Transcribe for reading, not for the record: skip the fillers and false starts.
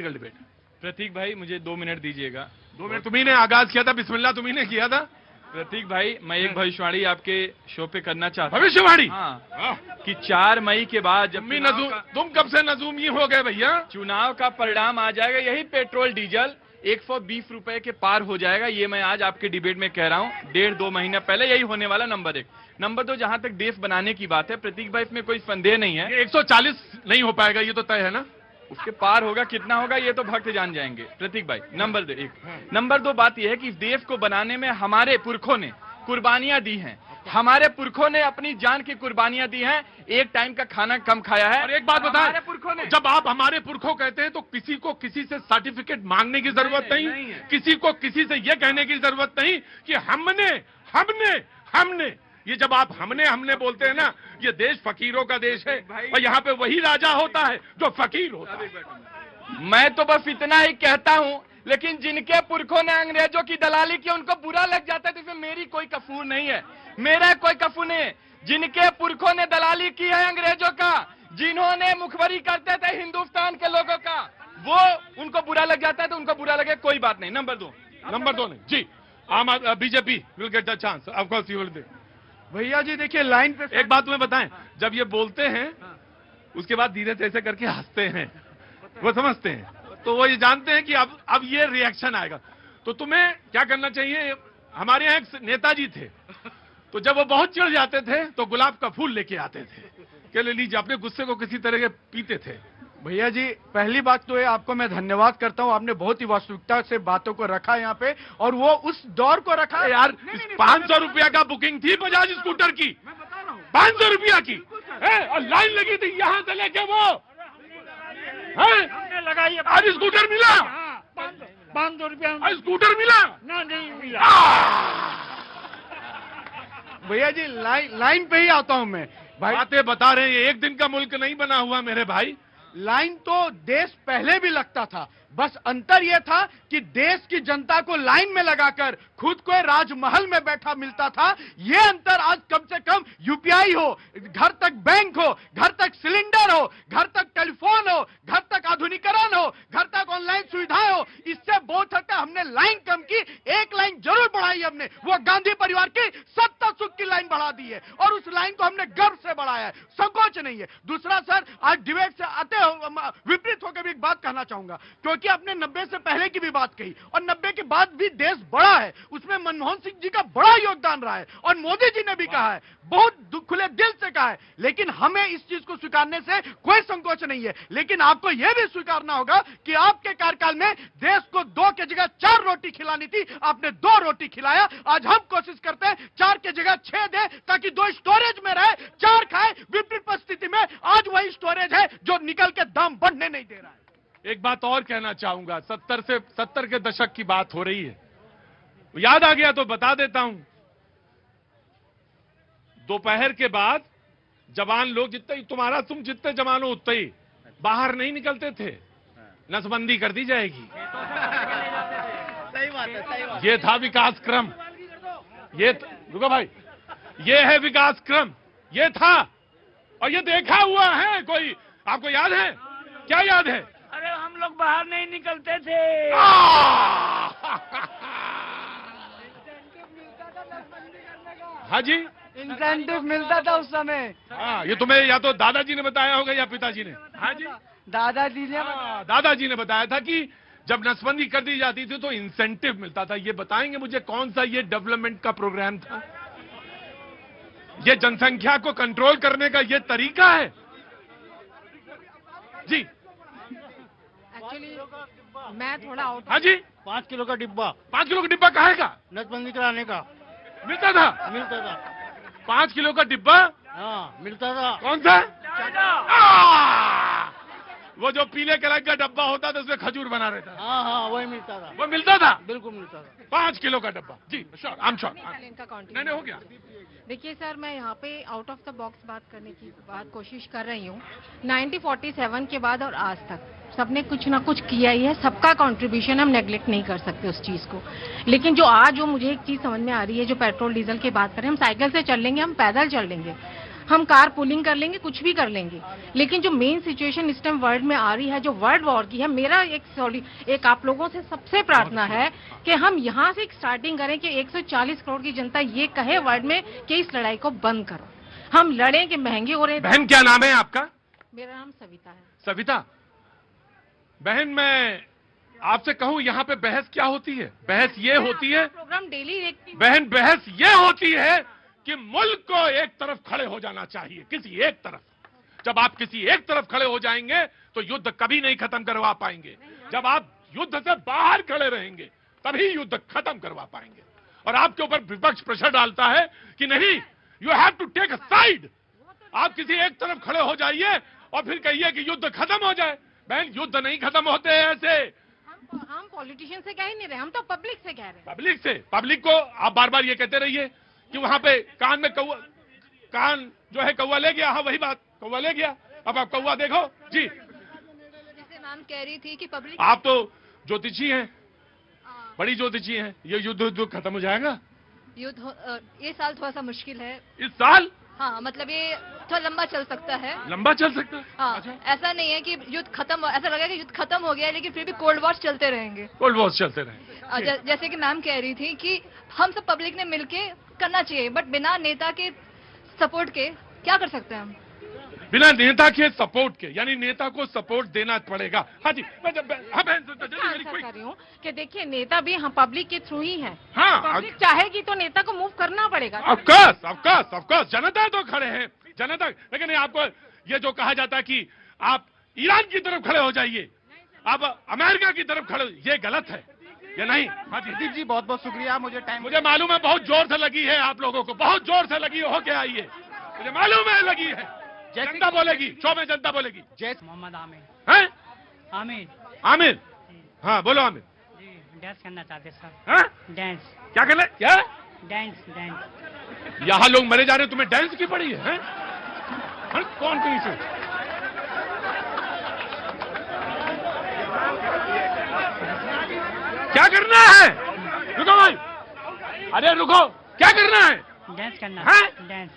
Debate. प्रतीक भाई मुझे 2 minute दीजिएगा। 2 मिनट तुम्ही ने आगाज किया था, बिस्मिल्लाह तुम्ही ने किया था। प्रतीक भाई मैं एक भविष्यवाणी आपके शो पे करना चाहता हूँ। भविष्यवाणी? हाँ, कि 4 मई के बाद जब तुम कब से नजूमी हो गए भैया? चुनाव का परिणाम आ जाएगा, यही पेट्रोल डीजल 120 रुपए के पार हो जाएगा। ये मैं आज आपके डिबेट में कह रहा हूँ, 1.5-2 महीना पहले यही होने वाला। नंबर 1। नंबर 2, जहां तक देश बनाने की बात है प्रतीक भाई, इसमें कोई संदेह नहीं है। 140 नहीं हो पाएगा, ये तो तय है ना। उसके पार होगा, कितना होगा ये तो भक्त जान जाएंगे प्रतीक भाई। नंबर 1। नंबर 2 बात यह है कि इस देश को बनाने में हमारे पुरखों ने कुर्बानियां दी हैं। हमारे पुरखों ने अपनी जान की कुर्बानियां दी हैं, एक टाइम का खाना कम खाया है। और एक बात बताएं, हमारे पुरखों ने। जब आप हमारे पुरखों कहते हैं तो किसी को किसी से सर्टिफिकेट मांगने की जरूरत नहीं, किसी को किसी से यह कहने की जरूरत नहीं कि हमने ये जब आप हमने बोलते हैं ना, ये देश फकीरों का देश है और यहाँ पे वही राजा होता है जो फकीर होता है। मैं तो बस इतना ही कहता हूं, लेकिन जिनके पुरखों ने अंग्रेजों की दलाली की उनको बुरा लग जाता है, तो इसमें मेरी कोई कसूर नहीं है, मेरा कोई कसूर नहीं है। जिनके पुरखों ने दलाली की है अंग्रेजों का, जिन्होंने मुखबरी करते थे हिंदुस्तान के लोगों का, वो उनको बुरा लग जाता है तो उनको बुरा लगे, कोई बात नहीं। नंबर 2 नहीं जी, BJP will get the chance, of course you will do. भैया जी देखिए लाइन पे एक बात तुम्हें बताएं, जब ये बोलते हैं उसके बाद धीरे से ऐसे करके हंसते हैं, वो समझते हैं, तो वो ये जानते हैं कि अब ये रिएक्शन आएगा। तो तुम्हें क्या करना चाहिए, हमारे यहाँ एक नेताजी थे, तो जब वो बहुत चिढ़ जाते थे तो गुलाब का फूल लेके आते थे कि ले लीजिए, अपने गुस्से को किसी तरह के पीते थे। भैया जी पहली बात तो है आपको मैं धन्यवाद करता हूं, आपने बहुत ही वास्तविकता से बातों को रखा यहाँ पे, और वो उस दौर को रखा। यार 500 रुपया का बुकिंग थी बजाज स्कूटर की, 500 रुपया की और लाइन लगी थी यहाँ से लेके वो लगाई। आज स्कूटर मिला, 500 रुपया स्कूटर मिला ना, नहीं मिला। भैया जी लाइन पे ही आता हूं मैं भाई। बातें बता रहे हैं, एक दिन का मुल्क नहीं बना हुआ मेरे भाई। लाइन तो देश पहले भी लगता था, बस अंतर यह था कि देश की जनता को लाइन में लगाकर खुद को राजमहल में बैठा मिलता था। यह अंतर आज कम से कम यूपीआई हो, घर तक बैंक हो, घर तक सिलेंडर हो, घर तक टेलीफोन हो, घर तक आधुनिकीकरण हो, घर तक ऑनलाइन सुविधाएं हो, इससे बहुत हद तक हमने लाइन कम की। एक लाइन जरूर बढ़ाई हमने, वो गांधी परिवार की सत्ता सुख की लाइन बढ़ा दी है, और उस लाइन को हमने गर्व से बढ़ाया है, संकोच नहीं है। दूसरा सर, आज डिबेट से आते विपरीत होकर भी एक बात कहना चाहूंगा, क्योंकि आपने 90 से पहले की भी बात कही, और 90 के बाद भी देश बड़ा है, उसमें मनमोहन सिंह जी का बड़ा योगदान रहा है, और मोदी जी ने भी कहा है, बहुत खुले दिल से कहा है। लेकिन हमें इस चीज को स्वीकारने से कोई संकोच नहीं है, लेकिन आपको यह भी स्वीकारना होगा कि आपके कार्यकाल में देश को 2 की जगह 4 रोटी खिलानी थी, आपने 2 रोटी खिलाया। आज हम कोशिश करते हैं 4 की जगह 6 दे, ताकि 2 स्टोरेज में रहे, 4 खाए। विपरीत परिस्थिति में आज वही स्टोरेज है जो निकल के दाम बढ़ने नहीं दे रहा है। एक बात और कहना चाहूंगा, 70 के दशक की बात हो रही है, याद आ गया तो बता देता हूं। दोपहर के बाद जवान लोग तुम जितने जवान हो उतने ही बाहर नहीं निकलते थे, नसबंदी कर दी जाएगी। सही बात है, सही बात। ये था विकास क्रम, रुको भाई, ये है विकास क्रम, ये था, और ये देखा हुआ है। कोई आपको याद है? क्या याद है? अरे हम लोग बाहर नहीं निकलते थे। हाँ जी, इंसेंटिव मिलता था उस समय। हाँ, ये तुम्हें या तो दादाजी ने बताया होगा या पिताजी ने। हाँ जी, दादाजी ने बताया था कि जब नसबंदी कर दी जाती थी तो इंसेंटिव मिलता था। ये बताएंगे मुझे कौन सा ये डेवलपमेंट का प्रोग्राम था? ये जनसंख्या को कंट्रोल करने का ये तरीका है जी। एक्चुअली मैं थोड़ा आउट। हाँ जी, 5 किलो का डिब्बा। 5 किलो का डिब्बा काहे का? नसबंदी कराने का मिलता था। 5 किलो का डिब्बा? हाँ मिलता था। कौन सा? वो जो पीले कलर का डब्बा होता था उसमें खजूर बना रहता था। हाँ वही मिलता था। वो मिलता था, बिल्कुल मिलता था। 5 किलो का डब्बा जी। Sure, I am sure. नहीं हो गया। देखिए सर, मैं यहाँ पे आउट ऑफ द बॉक्स बात करने की कोशिश कर रही हूँ। 1947 के बाद और आज तक सबने कुछ ना कुछ किया ही है, सबका कंट्रीब्यूशन हम नेग्लेक्ट नहीं कर सकते उस चीज को। लेकिन जो आज मुझे एक चीज समझ में आ रही है, जो पेट्रोल डीजल की बात करें, हम साइकिल से चल लेंगे, हम पैदल चल लेंगे, हम कार पुलिंग कर लेंगे, कुछ भी कर लेंगे, लेकिन जो मेन सिचुएशन इस टाइम वर्ल्ड में आ रही है, जो वर्ल्ड वॉर की है, मेरा एक आप लोगों से सबसे प्रार्थना है कि हम यहाँ से एक स्टार्टिंग करें कि 140 करोड़ की जनता ये कहे वर्ल्ड में कि इस लड़ाई को बंद करो। हम लड़ें कि महंगे हो रहे हैं। बहन क्या नाम है आपका? मेरा नाम सविता है। सविता बहन, मैं आपसे कहूं यहाँ पे बहस क्या होती है? बहस ये होती है, प्रोग्राम डेली देखती हूँ। बहन बहस ये होती है कि मुल्क को एक तरफ खड़े हो जाना चाहिए, किसी एक तरफ। जब आप किसी एक तरफ खड़े हो जाएंगे तो युद्ध कभी नहीं खत्म करवा पाएंगे। जब आप युद्ध से बाहर खड़े रहेंगे तभी युद्ध खत्म करवा पाएंगे। और आपके ऊपर विपक्ष प्रेशर डालता है कि नहीं, you have to take a side. आप किसी एक तरफ खड़े हो जाइए और फिर कहिए कि युद्ध खत्म हो जाए। बहन, युद्ध नहीं खत्म होते हैं ऐसे। हम पॉलिटिशियन से कह ही नहीं रहे, हम तो पब्लिक से कह रहे हैं। पब्लिक से, पब्लिक को आप बार बार ये कहते रहिए कि वहां पे कान में कौवा, कान जो है कौवा ले गया। हाँ, वही बात, कौवा ले गया। अब आप कौवा देखो जी। जैसे मैम कह रही थी कि पब्लिक, आप तो ज्योतिषी हैं, बड़ी ज्योतिषी हैं, ये युद्ध खत्म हो जाएगा ये साल थोड़ा सा मुश्किल है। इस साल? हाँ, मतलब ये थोड़ा लंबा चल सकता है। लंबा चल सकता है। हाँ, अच्छा। ऐसा नहीं है कि युद्ध खत्म, ऐसा लगा कि युद्ध खत्म हो गया है, लेकिन फिर भी कोल्ड वॉर चलते रहेंगे। कोल्ड वॉर चलते रहे। जैसे कि मैम कह रही थी कि हम सब पब्लिक ने मिलके करना चाहिए, बट बिना नेता के सपोर्ट के क्या कर सकते हैं हम? बिना नेता के सपोर्ट के, यानी नेता को सपोर्ट देना पड़ेगा। हाँ जी, हाँ बहन, आंसर कर रही हूँ कि देखिए, नेता भी हम पब्लिक के थ्रू ही है। हाँ, पब्लिक चाहेगी तो नेता को मूव करना पड़ेगा। ऑफकोर्स जनता तो खड़े हैं, जनता। लेकिन आपको ये जो कहा जाता है कि आप ईरान की तरफ खड़े हो जाइए, आप अमेरिका की तरफ खड़े, ये गलत है, ये नहीं। हाँ जी दीप जी, बहुत बहुत शुक्रिया। मुझे मालूम है बहुत जोर से लगी है, आप लोगों को बहुत जोर से लगी हो के आई है, मुझे मालूम है लगी है। जनता बोलेगी, शो में जनता बोलेगी। मोहम्मद आमिर। हैं? आमिर आमिर? हाँ, बोलो आमिर। जी, डांस करना चाहते सर। हैं? डांस। क्या कर ले? क्या? डांस। यहाँ लोग मरे जा रहे हैं, तुम्हें डांस की पड़ी है? हैं? कौन कहीं से? क्या करना है? रुको भाई, अरे रुको, क्या करना है? डांस करना। हैं? डांस।